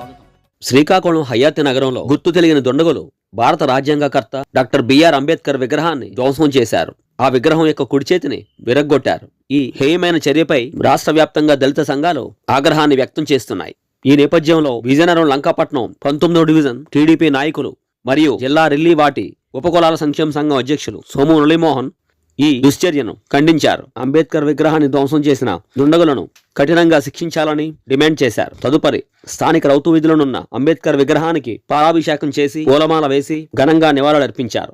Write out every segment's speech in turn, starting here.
స్వాగతం. శ్రీకాకుళం హయాతి నగరంలో గుర్తు తెలియని దుండగులు భారత రాజ్యాంగకర్త డాక్టర్ బిఆర్ అంబేద్కర్ విగ్రహాన్ని ధ్వంసం చేశారు. ఆ విగ్రహం యొక్క కుడి చేతిని విరగ్గొట్టారు. ఈ హేయమైన చర్యపై రాష్ట్ర వ్యాప్తంగా దళిత సంఘాలు ఆగ్రహాన్ని వ్యక్తం చేస్తున్నాయి. ఈ నేపథ్యంలో విజయనగరం లంకాపట్నం 19వ డివిజన్ టీడీపీ నాయకులు మరియు జిల్లా రిల్లీ వాటి ఉపకులాల సంక్షేమ సంఘం అధ్యక్షులు సోము మురళీమోహన్ ఈ దుశ్చర్యను ఖండించారు. అంబేద్కర్ విగ్రహాన్ని ధ్వంసం చేసిన దుండగులను కఠినంగా శిక్షించాలని డిమాండ్ చేశారు. తదుపరి స్థానిక రౌతు వీధిలోనున్న అంబేద్కర్ విగ్రహానికి పాలాభిషేకం చేసి పూలమాల వేసి ఘనంగా నివాళులర్పించారు.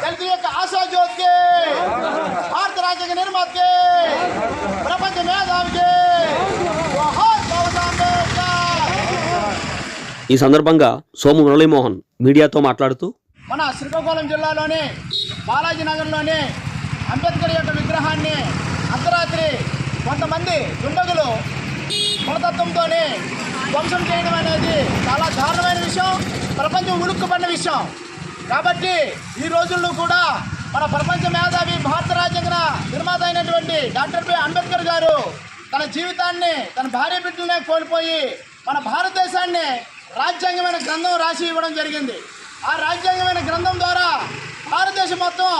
దళితుల యొక్క ఆశా జ్యోతికి, భారత రాజ్యాంగ నిర్మాతకి, ప్రపంచ మేధావికి జోహార్ బాబా అంబేద్కర్. ఈ సందర్భంగా సోము మురళీమోహన్ మీడియాతో మాట్లాడుతూ, మన శ్రీకాకుళం జిల్లాలోని బాలాజీ నగర్లోని అంబేద్కర్ యొక్క విగ్రహాన్ని అర్ధరాత్రి కొంతమంది దుండగులు మనతత్వంతోనే ధ్వంసం చేయడం అనేది చాలా దారుణమైన విషయం, ప్రపంచం ఉలుక్కుపడిన విషయం. కాబట్టి ఈ రోజుల్లో కూడా మన ప్రపంచ మేధావి, భారత రాజ్యాంగ నిర్మాత అయినటువంటి డాక్టర్ బిఆర్ అంబేద్కర్ గారు తన జీవితాన్ని, తన భార్య బిడ్డలనే కోల్పోయి మన భారతదేశాన్ని రాజ్యాంగమైన గ్రంథం రాసి ఇవ్వడం జరిగింది. ఆ రాజ్యాంగమైన గ్రంథం ద్వారా భారతదేశం మొత్తం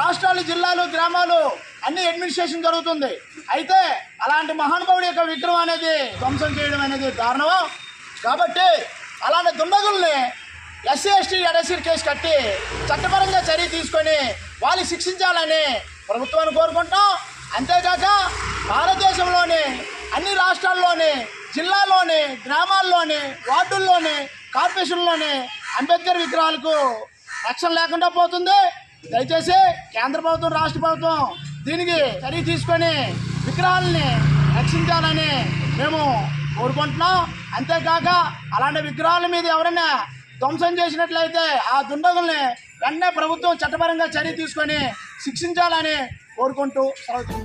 రాష్ట్రాలు, జిల్లాలు, గ్రామాలు అన్ని అడ్మినిస్ట్రేషన్ జరుగుతుంది. అయితే అలాంటి మహానుభావుడి యొక్క విగ్రహం అనేది ధ్వంసం చేయడం అనేది దారుణం. కాబట్టి అలాంటి దుండగుల్ని ఎస్సీ ఎస్టీ ఎడసీర్ కేసు కట్టి చట్టపరంగా చర్య తీసుకొని వాళ్ళు శిక్షించాలని ప్రభుత్వాన్ని కోరుకుంటాం. అంతేకాక భారతదేశంలోని అన్ని రాష్ట్రాల్లోని, జిల్లాల్లోని, గ్రామాల్లోని, వార్డుల్లోని, కార్పొరేషన్లోని అంబేద్కర్ విగ్రహాలకు రక్షణ లేకుండా పోతుంది. దయచేసి కేంద్ర ప్రభుత్వం, రాష్ట్ర ప్రభుత్వం దీనికి చర్య తీసుకొని విగ్రహాలని రక్షించాలని మేము కోరుకుంటున్నాం. అంతేకాక అలాంటి విగ్రహాల మీద ఎవరైనా ధ్వంసం చేసినట్లయితే ఆ దుండగుల్ని వెంటనే ప్రభుత్వం చట్టపరంగా చర్య తీసుకొని శిక్షించాలని కోరుకుంటూ సెలవు.